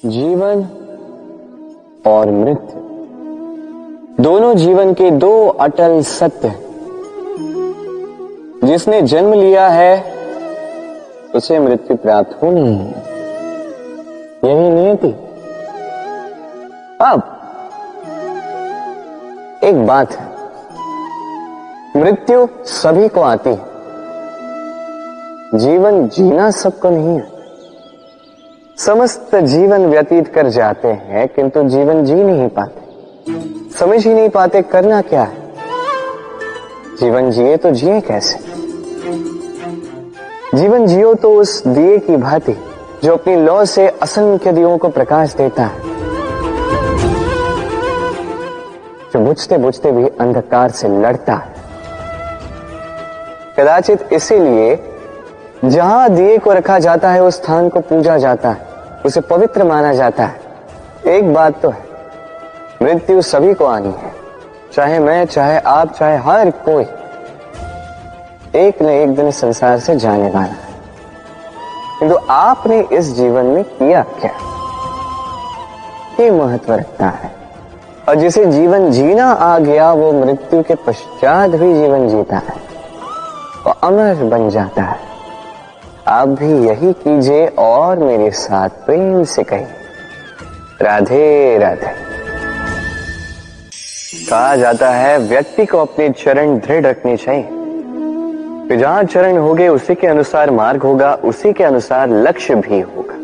जीवन और मृत्यु दोनों जीवन के दो अटल सत्य हैं। जिसने जन्म लिया है उसे मृत्यु प्राप्त होनी है, यही नियति। अब एक बात है, मृत्यु सभी को आती है, जीवन जीना सबको नहीं है। समस्त जीवन व्यतीत कर जाते हैं किंतु जीवन जी नहीं पाते, समझ ही नहीं पाते करना क्या है। जीवन जिए तो जिए कैसे? जीवन जियो तो उस दिए की भांति जो अपनी लौ से असंख्य दियों को प्रकाश देता है, जो बुझते बुझते भी अंधकार से लड़ता है। कदाचित इसीलिए जहां दिए को रखा जाता है उस स्थान को पूजा जाता है, उसे पवित्र माना जाता है। एक बात तो है, मृत्यु सभी को आनी है, चाहे मैं, चाहे आप, चाहे हर कोई एक न एक दिन संसार से जाने वाला है। किंतु आपने इस जीवन में किया क्या, ये महत्व रखता है। और जिसे जीवन जीना आ गया वो मृत्यु के पश्चात भी जीवन जीता है, वो अमर बन जाता है। आप भी यही कीजिए और मेरे साथ प्रेम से कहिए, राधे राधे। कहा जाता है व्यक्ति को अपने चरण दृढ़ रखने चाहिए, कि जहां चरण होंगे उसी के अनुसार मार्ग होगा, उसी के अनुसार लक्ष्य भी होगा।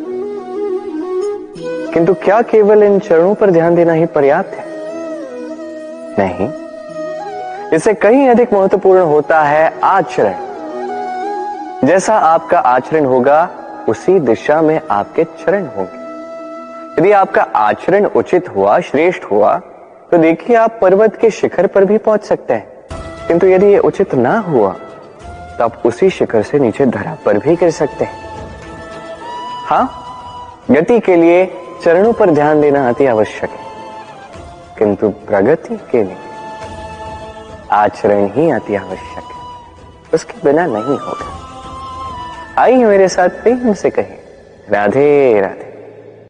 किंतु क्या केवल इन चरणों पर ध्यान देना ही पर्याप्त है? नहीं, इससे कहीं अधिक महत्वपूर्ण होता है आचरण। जैसा आपका आचरण होगा उसी दिशा में आपके चरण होंगे। यदि आपका आचरण उचित हुआ, श्रेष्ठ हुआ, तो देखिए आप पर्वत के शिखर पर भी पहुंच सकते हैं। किंतु यदि ये उचित ना हुआ तो आप उसी शिखर से नीचे धरा पर भी गिर सकते हैं। हाँ, गति के लिए चरणों पर ध्यान देना अति आवश्यक है, किंतु प्रगति के लिए आचरण ही अति आवश्यक है, उसके बिना नहीं होगा। आइए मेरे साथ प्रेम से कहें, राधे राधे।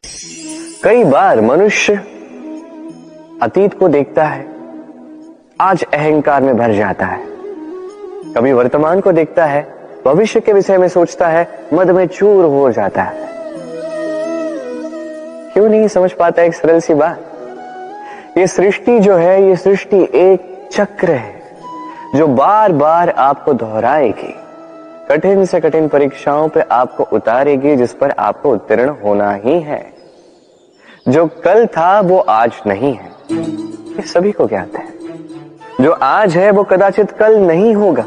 कई बार मनुष्य अतीत को देखता है, आज अहंकार में भर जाता है। कभी वर्तमान को देखता है, भविष्य के विषय में सोचता है, मद में चूर हो जाता है। क्यों नहीं समझ पाता एक सरल सी बात? ये सृष्टि जो है, ये सृष्टि एक चक्र है जो बार बार आपको दोहराएगी, कठिन से कठिन परीक्षाओं पे आपको उतारेगी, जिस पर आपको उत्तीर्ण होना ही है। जो कल था वो आज नहीं है, ये सभी को ज्ञात है। जो आज है वो कदाचित कल नहीं होगा,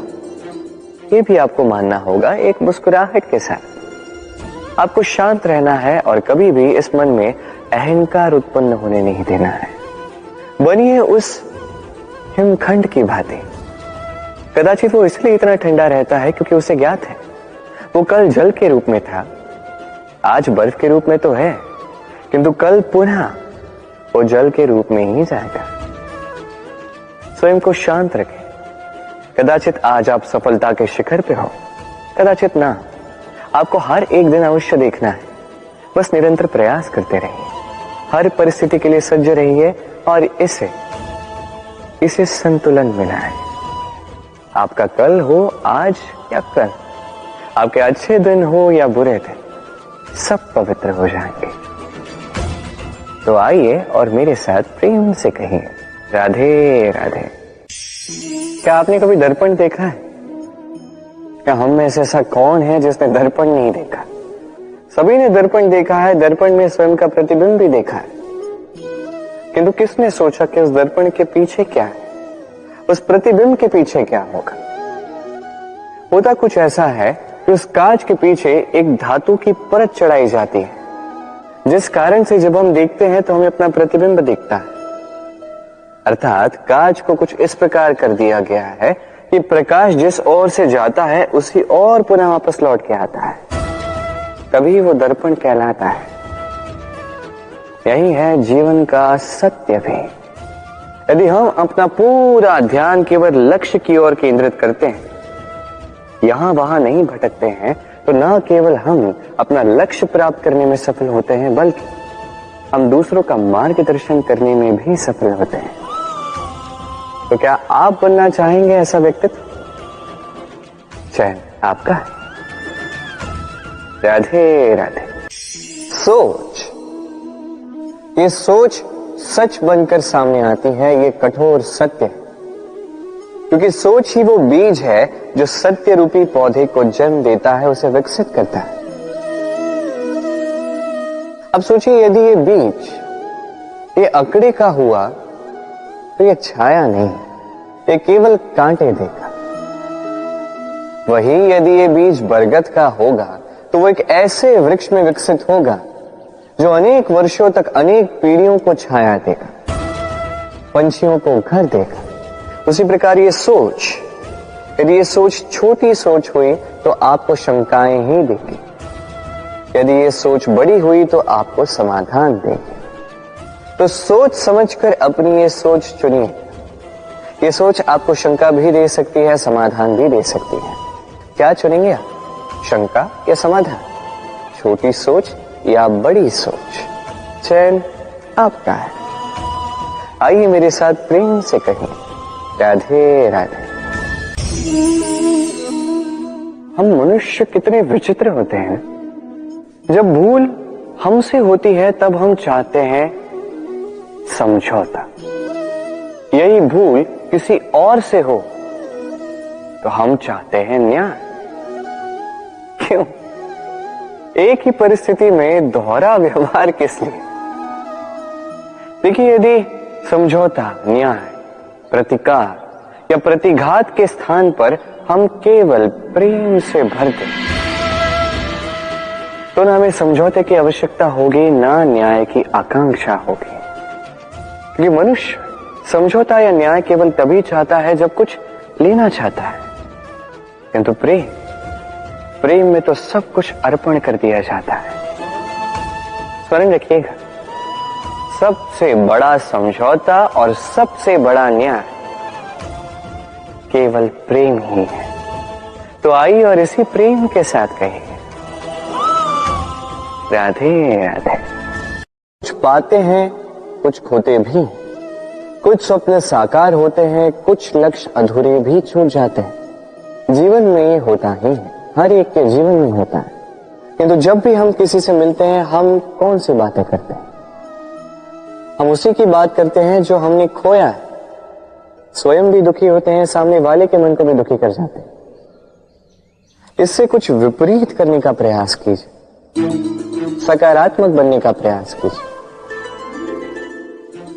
ये भी आपको मानना होगा। एक मुस्कुराहट के साथ आपको शांत रहना है और कभी भी इस मन में अहंकार उत्पन्न होने नहीं देना है। बनिए उस हिमखंड की भांति। कदाचित वो इसलिए इतना ठंडा रहता है क्योंकि उसे ज्ञात है वो कल जल के रूप में था, आज बर्फ के रूप में तो है, किंतु कल पुनः वो जल के रूप में ही जाएगा। स्वयं को शांत रखें। कदाचित आज आप सफलता के शिखर पे हो, कदाचित ना। आपको हर एक दिन अवश्य देखना है, बस निरंतर प्रयास करते रहिए, हर परिस्थिति के लिए सज्ज रहिए और इसे संतुलन मिला है। आपका कल हो आज या कल, आपके अच्छे दिन हो या बुरे दिन, सब पवित्र हो जाएंगे। तो आइए और मेरे साथ प्रेम से कहिए, राधे राधे। क्या आपने कभी दर्पण देखा है? क्या हम में से ऐसा कौन है जिसने दर्पण नहीं देखा? सभी ने दर्पण देखा है, दर्पण में स्वयं का प्रतिबिंब भी देखा है। किंतु किसने सोचा कि उस दर्पण के पीछे क्या है, उस प्रतिबिंब के पीछे क्या होगा? होता कुछ ऐसा है कि उस कांच के पीछे एक धातु की परत चढ़ाई जाती है, जिस कारण से जब हम देखते हैं तो हमें अपना प्रतिबिंब दिखता है। अर्थात कांच को कुछ इस प्रकार कर दिया गया है कि प्रकाश जिस ओर से जाता है उसी ओर पुनः वापस लौट के आता है, तभी वो दर्पण कहलाता है। यही है जीवन का सत्य भी। यदि हम अपना पूरा ध्यान केवल लक्ष्य की ओर केंद्रित करते हैं, यहां वहां नहीं भटकते हैं, तो न केवल हम अपना लक्ष्य प्राप्त करने में सफल होते हैं, बल्कि हम दूसरों का मार्गदर्शन करने में भी सफल होते हैं। तो क्या आप बनना चाहेंगे ऐसा व्यक्तित्व? चयन आपका है। राधे राधे। सोच, ये सोच सच बनकर सामने आती है, ये कठोर सत्य है, क्योंकि सोच ही वो बीज है जो सत्य रूपी पौधे को जन्म देता है, उसे विकसित करता है। अब सोचिए, यदि ये बीज ये अकड़े का हुआ तो ये छाया नहीं, ये केवल कांटे देगा। वही यदि ये बीज बरगद का होगा तो वो एक ऐसे वृक्ष में विकसित होगा जो अनेक वर्षों तक, अनेक पीढ़ियों को छाया देगा, पंछियों को घर देगा। उसी प्रकार ये सोच, यदि ये सोच छोटी सोच हुई तो आपको शंकाएं ही देगी, यदि ये सोच बड़ी हुई तो आपको समाधान देगी। तो सोच समझकर अपनी ये सोच चुनिए। ये सोच आपको शंका भी दे सकती है, समाधान भी दे सकती है। क्या चुनेंगे आप, शंका या समाधान? छोटी सोच या बड़ी सोच? चयन आपका है। आइए मेरे साथ प्रेम से कहिए, राधे राधे। हम मनुष्य कितने विचित्र होते हैं। जब भूल हमसे होती है तब हम चाहते हैं समझौता। यही भूल किसी और से हो तो हम चाहते हैं न्याय। क्यों? एक ही परिस्थिति में दोहरा व्यवहार किस लिए? देखिए, यदि समझौता, न्याय, प्रतिकार या प्रतिघात के स्थान पर हम केवल प्रेम से भर दें तो ना हमें समझौते की आवश्यकता होगी, ना न्याय की आकांक्षा होगी। क्योंकि मनुष्य समझौता या न्याय केवल तभी चाहता है जब कुछ लेना चाहता है, किंतु प्रेम में तो सब कुछ अर्पण कर दिया जाता है। स्मरण रखिएगा, सबसे बड़ा समझौता और सबसे बड़ा न्याय केवल प्रेम ही है। तो आइए और इसी प्रेम के साथ कहिए, राधे राधे। कुछ पाते हैं, कुछ खोते भी, कुछ स्वप्न साकार होते हैं, कुछ लक्ष्य अधूरे भी छूट जाते हैं। जीवन में ये होता ही है, हर एक के जीवन में होता है। किंतु जब भी हम किसी से मिलते हैं, हम कौन सी बातें करते हैं? हम उसी की बात करते हैं जो हमने खोया है। स्वयं भी दुखी होते हैं, सामने वाले के मन को भी दुखी कर जाते हैं। इससे कुछ विपरीत करने का प्रयास कीजिए, सकारात्मक बनने का प्रयास कीजिए।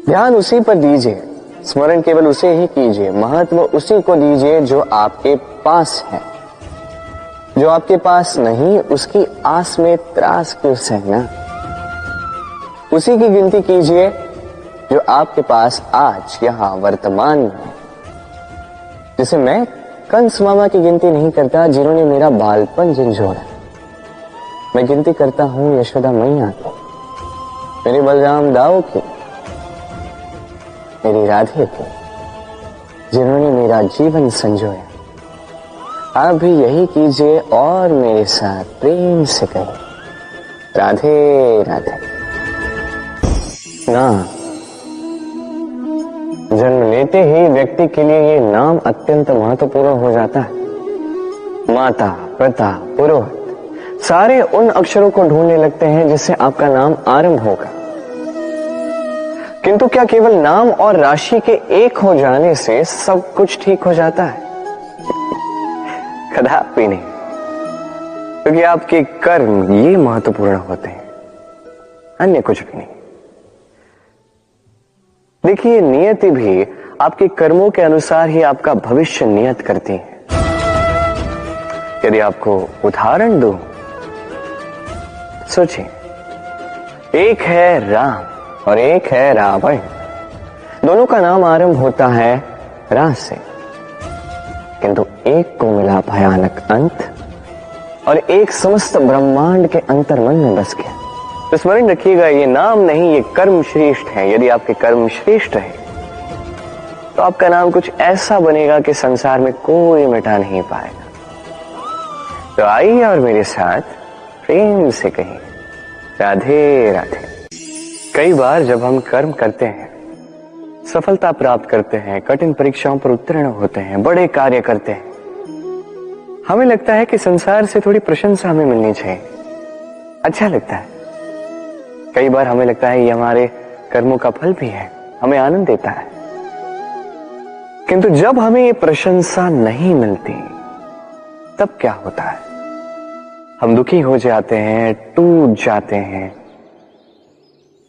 ध्यान उसी पर दीजिए, स्मरण केवल उसे ही कीजिए, महत्व उसी को दीजिए जो आपके पास है। जो आपके पास नहीं, उसकी आस में त्रास क्यों सहना? उसी की गिनती कीजिए जो आपके पास आज, यहां, वर्तमान में है। जैसे मैं कंस मामा की गिनती नहीं करता जिन्होंने मेरा बालपन झंझोड़ा। मैं गिनती करता हूं यशोदा मैया की, मेरे बलराम दाऊ की, मेरी राधे की, जिन्होंने मेरा जीवन संजोया। आप भी यही कीजिए और मेरे साथ प्रेम से कहिए, राधे राधे। नाम, जन्म लेते ही व्यक्ति के लिए ये नाम अत्यंत महत्वपूर्ण हो जाता है। माता, पिता, पुरोहित सारे उन अक्षरों को ढूंढने लगते हैं जिससे आपका नाम आरंभ होगा। किंतु क्या केवल नाम और राशि के एक हो जाने से सब कुछ ठीक हो जाता है? कदापि नहीं, क्योंकि आपके कर्म ये महत्वपूर्ण होते हैं, अन्य कुछ भी नहीं। देखिए, नियति भी आपके कर्मों के अनुसार ही आपका भविष्य नियत करती है। यदि आपको उदाहरण दूं, सोचिए, एक है राम और एक है रावण। दोनों का नाम आरंभ होता है रा से, किंतु एक को मिला भयानक अंत और एक समस्त ब्रह्मांड के अंतर्मन में बस गया। तो स्मरण रखिएगा, ये नाम नहीं, ये कर्म श्रेष्ठ है। यदि आपके कर्म श्रेष्ठ है तो आपका नाम कुछ ऐसा बनेगा कि संसार में कोई मिटा नहीं पाएगा। तो आइए और मेरे साथ प्रेम से कहिए, राधे राधे। कई बार जब हम कर्म करते हैं, सफलता प्राप्त करते हैं, कठिन परीक्षाओं पर उत्तीर्ण होते हैं, बड़े कार्य करते हैं, हमें लगता है कि संसार से थोड़ी प्रशंसा हमें मिलनी चाहिए, अच्छा लगता है। कई बार हमें लगता है ये हमारे कर्मों का फल भी है, हमें आनंद देता है। किंतु जब हमें ये प्रशंसा नहीं मिलती, तब क्या होता है? हम दुखी हो जाते हैं, टूट जाते हैं।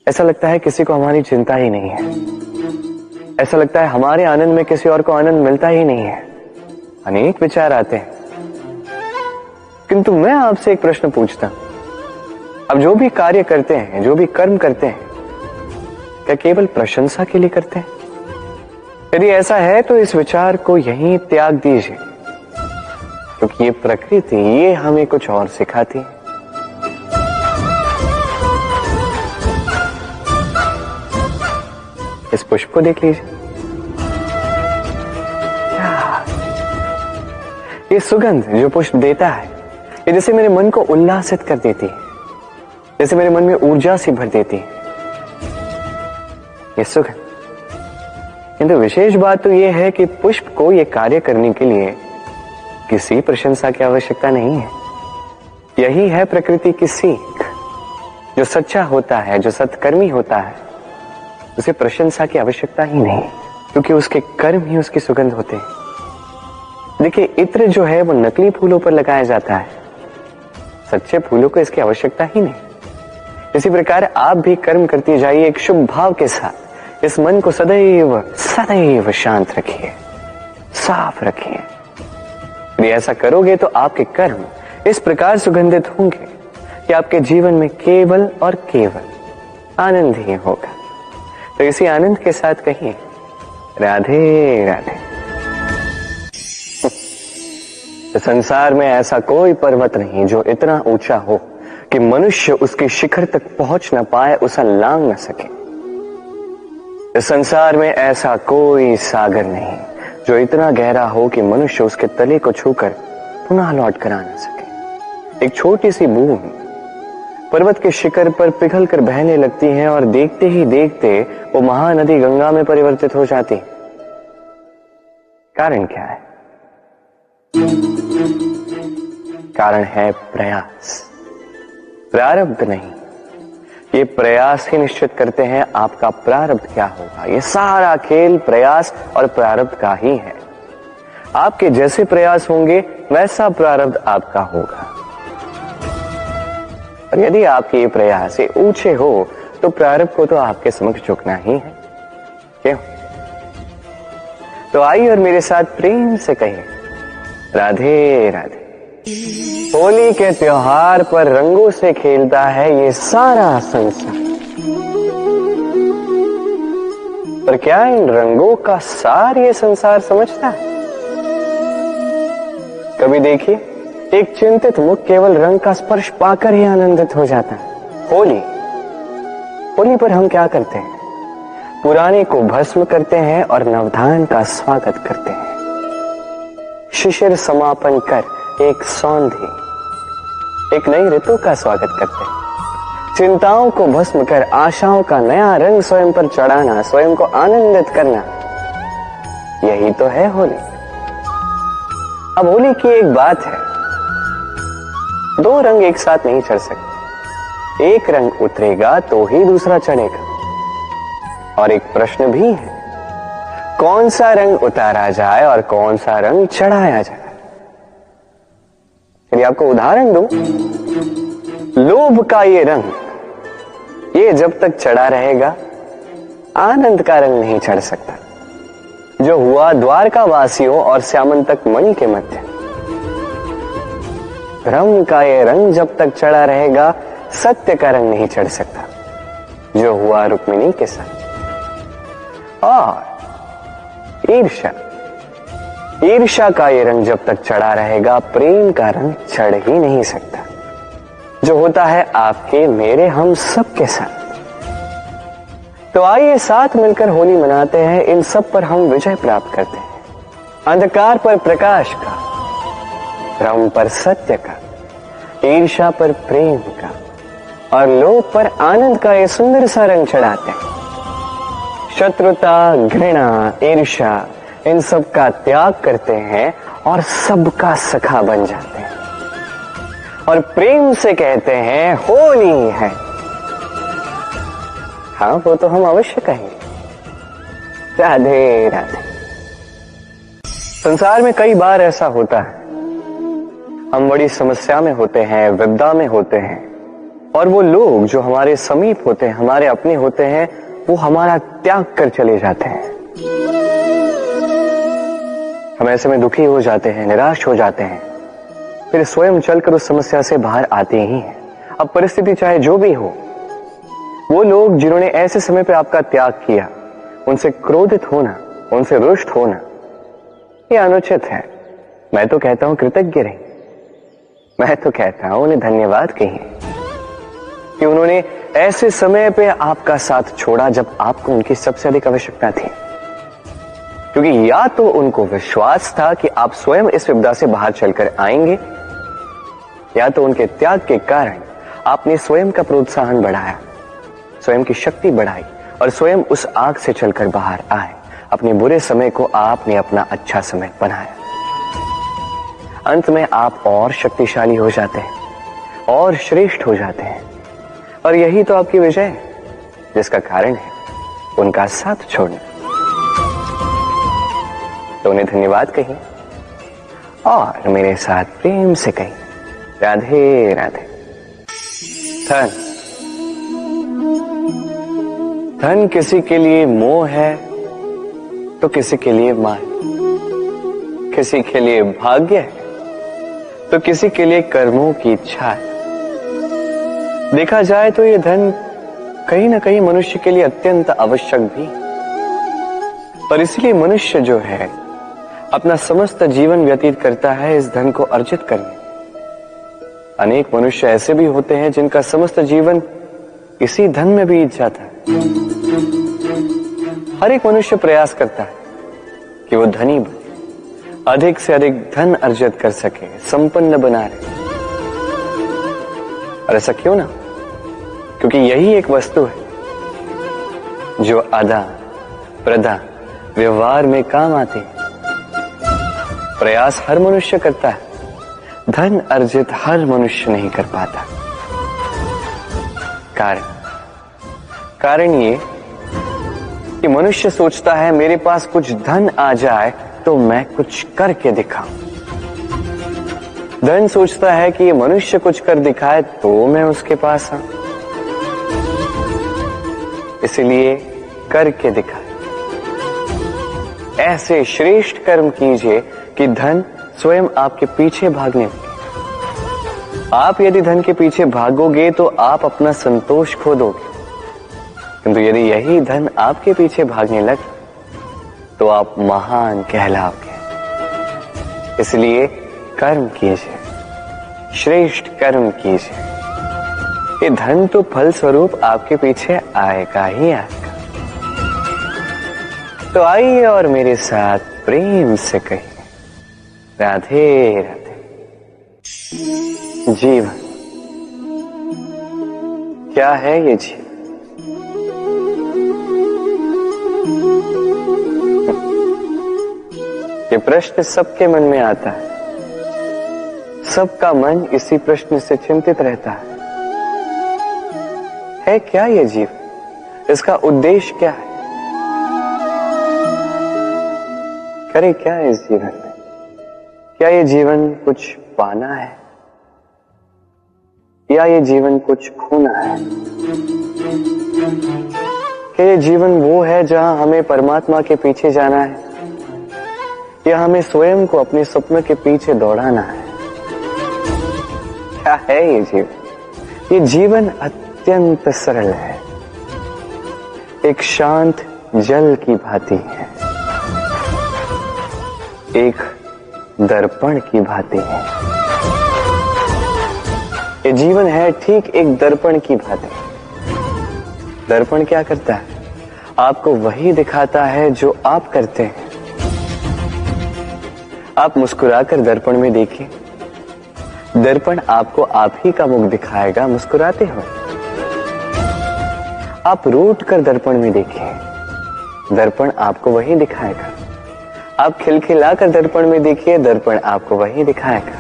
ऐसा लगता है किसी को हमारी चिंता ही नहीं है। ऐसा लगता है हमारे आनंद में किसी और को आनंद मिलता ही नहीं है। अनेक विचार आते हैं। किंतु मैं आपसे एक प्रश्न पूछता हूं, अब जो भी कार्य करते हैं, जो भी कर्म करते हैं, क्या केवल प्रशंसा के लिए करते हैं? यदि ऐसा है तो इस विचार को यहीं त्याग दीजिए, क्योंकि ये प्रकृति ये हमें कुछ और सिखाती है। इस पुष्प को देख लीजिए, ये सुगंध जो पुष्प देता है, ये जैसे मेरे मन को उल्लासित कर देती है, जैसे मेरे मन में ऊर्जा सी भर देती है ये सुगंध। किंतु विशेष बात तो यह है कि पुष्प को यह कार्य करने के लिए किसी प्रशंसा की आवश्यकता नहीं है। यही है प्रकृति की सीख। जो सच्चा होता है, जो सत्कर्मी होता है, उसे प्रशंसा की आवश्यकता ही नहीं, क्योंकि उसके कर्म ही उसकी सुगंध होते हैं। देखिए, इत्र जो है वो नकली फूलों पर लगाया जाता है, सच्चे फूलों को इसकी आवश्यकता ही नहीं। इसी प्रकार आप भी कर्म करते जाइए एक शुभ भाव के साथ। इस मन को सदैव सदैव शांत रखिए, साफ रखिए। यदि ऐसा करोगे तो आपके कर्म इस प्रकार सुगंधित होंगे कि आपके जीवन में केवल और केवल आनंद ही होगा। तो इसी आनंद के साथ कहिए राधे राधे। संसार में ऐसा कोई पर्वत नहीं जो इतना ऊंचा हो कि मनुष्य उसके शिखर तक पहुंच न पाए, उसे लांघ न सके। इस संसार में ऐसा कोई सागर नहीं जो इतना गहरा हो कि मनुष्य उसके तले को छूकर पुनः लौट कर आ न सके। एक छोटी सी बूंद पर्वत के शिखर पर पिघल कर बहने लगती है और देखते ही देखते वो महानदी गंगा में परिवर्तित हो जाती। कारण क्या है? कारण है प्रयास, प्रारब्ध नहीं। ये प्रयास ही निश्चित करते हैं आपका प्रारब्ध क्या होगा। ये सारा खेल प्रयास और प्रारब्ध का ही है। आपके जैसे प्रयास होंगे वैसा प्रारब्ध आपका होगा। और यदि आपके ये प्रयास ऊंचे हो तो प्रारब्ध को तो आपके समक्ष झुकना ही है। क्यों? तो आइए और मेरे साथ प्रेम से कहिए राधे राधे। होली के त्योहार पर रंगों से खेलता है ये सारा संसार, पर क्या इन रंगों का सार ये संसार समझता है? कभी देखिए, एक चिंतित मुख केवल रंग का स्पर्श पाकर ही आनंदित हो जाता है। होली पर हम क्या करते हैं? पुराने को भस्म करते हैं और नवधान का स्वागत करते हैं। शिशिर समापन कर एक सौंधी, एक नई ऋतु का स्वागत करते हैं। चिंताओं को भस्म कर आशाओं का नया रंग स्वयं पर चढ़ाना, स्वयं को आनंदित करना, यही तो है होली। अब होली की एक बात है, दो रंग एक साथ नहीं चढ़ सकते। एक रंग उतरेगा तो ही दूसरा चढ़ेगा। और एक प्रश्न भी है, कौन सा रंग उतारा जाए और कौन सा रंग चढ़ाया जाए? यदि आपको उदाहरण दूं, लोभ का ये रंग, ये जब तक चढ़ा रहेगा आनंद का रंग नहीं चढ़ सकता, जो हुआ द्वारका वासियों और श्यामंतक मणि के मध्य। रंग का ये रंग जब तक चढ़ा रहेगा सत्य का रंग नहीं चढ़ सकता, जो हुआ रुक्मिणी के साथ। और ईर्ष्या का ये रंग जब तक चढ़ा रहेगा प्रेम का रंग चढ़ ही नहीं सकता, जो होता है आपके मेरे हम सब के साथ। तो आइए साथ मिलकर होली मनाते हैं, इन सब पर हम विजय प्राप्त करते हैं। अंधकार पर प्रकाश का, भ्रम पर सत्य का, ईर्ष्या पर प्रेम का और लोग पर आनंद का ये सुंदर सा रंग चढ़ाते हैं। शत्रुता, घृणा, ईर्ष्या, इन सब का त्याग करते हैं और सबका सखा बन जाते हैं और प्रेम से कहते हैं होली है। हाँ, वो तो हम अवश्य कहेंगे। राधे राधे। संसार में कई बार ऐसा होता है, हम बड़ी समस्या में होते हैं, विपदा में होते हैं, और वो लोग जो हमारे समीप होते हैं, हमारे अपने होते हैं, वो हमारा त्याग कर चले जाते हैं। हम ऐसे में दुखी हो जाते हैं, निराश हो जाते हैं, फिर स्वयं चलकर उस समस्या से बाहर आते ही हैं। अब परिस्थिति चाहे जो भी हो, वो लोग जिन्होंने ऐसे समय पे आपका त्याग किया, उनसे क्रोधित होना, उनसे रुष्ट होना, ये अनुचित है। मैं तो कहता हूं कृतज्ञ रहिए। मैं तो कहता हूं उन्हें धन्यवाद कहिए कि उन्होंने ऐसे समय पे आपका साथ छोड़ा जब आपको उनकी सबसे अधिक आवश्यकता थी। क्योंकि या तो उनको विश्वास था कि आप स्वयं इस विपदा से बाहर चलकर आएंगे, या तो उनके त्याग के कारण आपने स्वयं का प्रोत्साहन बढ़ाया, स्वयं की शक्ति बढ़ाई और स्वयं उस आग से चलकर बाहर आए। अपने बुरे समय को आपने अपना अच्छा समय बनाया। अंत में आप और शक्तिशाली हो जाते हैं और श्रेष्ठ हो जाते हैं, और यही तो आपकी विजय है, जिसका कारण है उनका साथ छोड़ना। तो उन्हें धन्यवाद कहिए और मेरे साथ प्रेम से कहिए राधे राधे। धन, धन किसी के लिए मोह है तो किसी के लिए मान, किसी के लिए भाग्य है तो किसी के लिए कर्मों की इच्छा है। देखा जाए तो ये धन कहीं ना कहीं मनुष्य के लिए अत्यंत आवश्यक भी, और इसलिए मनुष्य जो है अपना समस्त जीवन व्यतीत करता है इस धन को अर्जित करने। अनेक मनुष्य ऐसे भी होते हैं जिनका समस्त जीवन इसी धन में बीत जाता है। हर एक मनुष्य प्रयास करता है कि वो धनी बने, अधिक से अधिक धन अर्जित कर सके, संपन्न बना रहे। और ऐसा क्यों ना? क्योंकि यही एक वस्तु है जो आदान प्रदान व्यवहार में काम आती है। प्रयास हर मनुष्य करता है, धन अर्जित हर मनुष्य नहीं कर पाता। कारण ये कि मनुष्य सोचता है मेरे पास कुछ धन आ जाए तो मैं कुछ करके दिखाऊं। धन सोचता है कि ये मनुष्य कुछ कर दिखाए तो मैं उसके पास आऊं, इसलिए करके दिखाए। ऐसे श्रेष्ठ कर्म कीजिए कि धन स्वयं आपके पीछे भागने लगे। आप यदि धन के पीछे भागोगे तो आप अपना संतोष खो दोगे, किंतु यदि यही धन आपके पीछे भागने लगे तो आप महान कहलाओगे। इसलिए कर्म कीजिए, श्रेष्ठ कर्म कीजिए। ये धन तो फल स्वरूप आपके पीछे आएगा ही आएगा। तो आइए और मेरे साथ प्रेम से कहिए राधे राधे। जीवन क्या है? ये जीवन ये प्रश्न सबके मन में आता है। सबका मन इसी प्रश्न से चिंतित रहता है क्या ये जीवन? इसका उद्देश्य क्या है? करे क्या इस जीवन में? क्या ये जीवन कुछ पाना है या ये जीवन कुछ खोना है? क्या ये जीवन वो है जहां हमें परमात्मा के पीछे जाना है या हमें स्वयं को अपने सपनों के पीछे दौड़ाना है? क्या है ये जीवन? ये जीवन अत्यंत सरल है, एक शांत जल की भांति है, एक दर्पण की भांति है। ये जीवन है ठीक एक दर्पण की भांति। दर्पण क्या करता है? आपको वही दिखाता है जो आप करते हैं। आप मुस्कुराकर दर्पण में देखिए, दर्पण आपको आप ही का मुख दिखाएगा मुस्कुराते हुए। आप रूठ कर दर्पण में देखिए, दर्पण आपको वही दिखाएगा। आप खिलखिलाकर दर्पण में देखिए, दर्पण आपको वही दिखाएगा।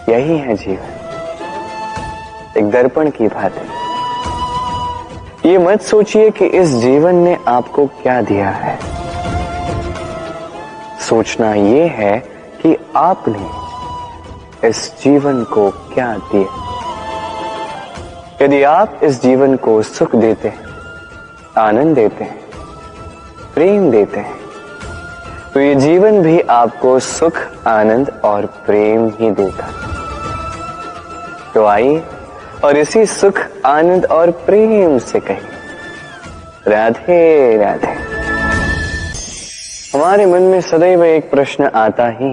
यही है जीवन, एक दर्पण की भांति। ये मत सोचिए कि इस जीवन ने आपको क्या दिया है। सोचना ये है कि आपने इस जीवन को क्या दिया। यदि आप इस जीवन को सुख देते हैं, आनंद देते हैं, प्रेम देते हैं, तो ये जीवन भी आपको सुख, आनंद और प्रेम ही देगा। तो आइए और इसी सुख, आनंद और प्रेम से कहिए राधे राधे। हमारे मन में सदैव एक प्रश्न आता ही,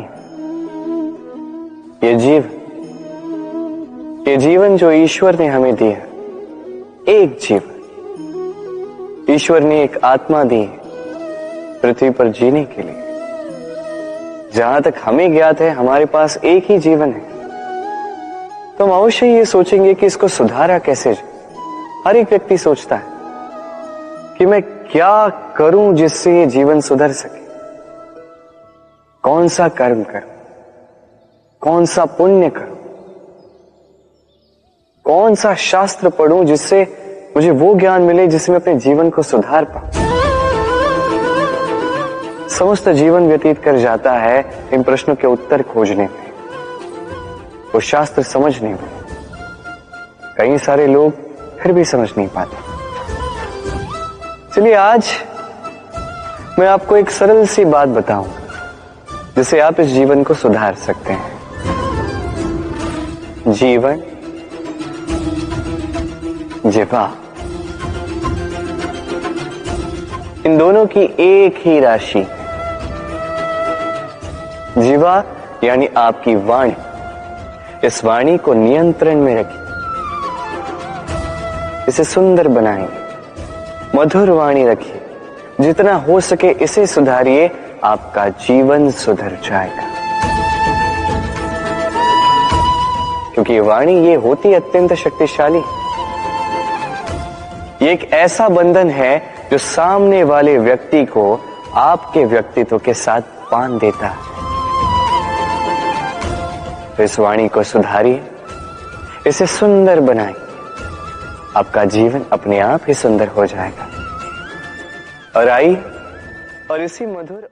ये जीवन जो ईश्वर ने हमें दिया, एक जीवन ईश्वर ने एक आत्मा दी है पृथ्वी पर जीने के लिए। जहां तक हमें ज्ञात है हमारे पास एक ही जीवन है, तो हम अवश्य ये सोचेंगे कि इसको सुधारा कैसे जाए। हर एक व्यक्ति सोचता है कि मैं क्या करूं जिससे ये जीवन सुधर सके, कौन सा कर्म करूं, कौन सा पुण्य करूं, कौन सा शास्त्र पढ़ूं जिससे मुझे वो ज्ञान मिले जिससे मैं अपने जीवन को सुधार पाऊं। समस्त जीवन व्यतीत कर जाता है इन प्रश्नों के उत्तर खोजने में, वो शास्त्र समझने में। कई सारे लोग फिर भी समझ नहीं पाते। चलिए आज मैं आपको एक सरल सी बात बताऊं जिससे आप इस जीवन को सुधार सकते हैं। जीवन, जिह्वा, इन दोनों की एक ही राशि। जिह्वा यानी आपकी वाणी, इस वाणी को नियंत्रण में रखिए, इसे सुंदर बनाएंगे, मधुर वाणी रखिए। जितना हो सके इसे सुधारिए, आपका जीवन सुधर जाएगा। क्योंकि वाणी ये होती अत्यंत शक्तिशाली, ये एक ऐसा बंधन है जो सामने वाले व्यक्ति को आपके व्यक्तित्व के साथ बांध देता है। तो इस वाणी को सुधारिए, इसे सुंदर बनाइए, आपका जीवन अपने आप ही सुंदर हो जाएगा। और आइए और इसी मधुर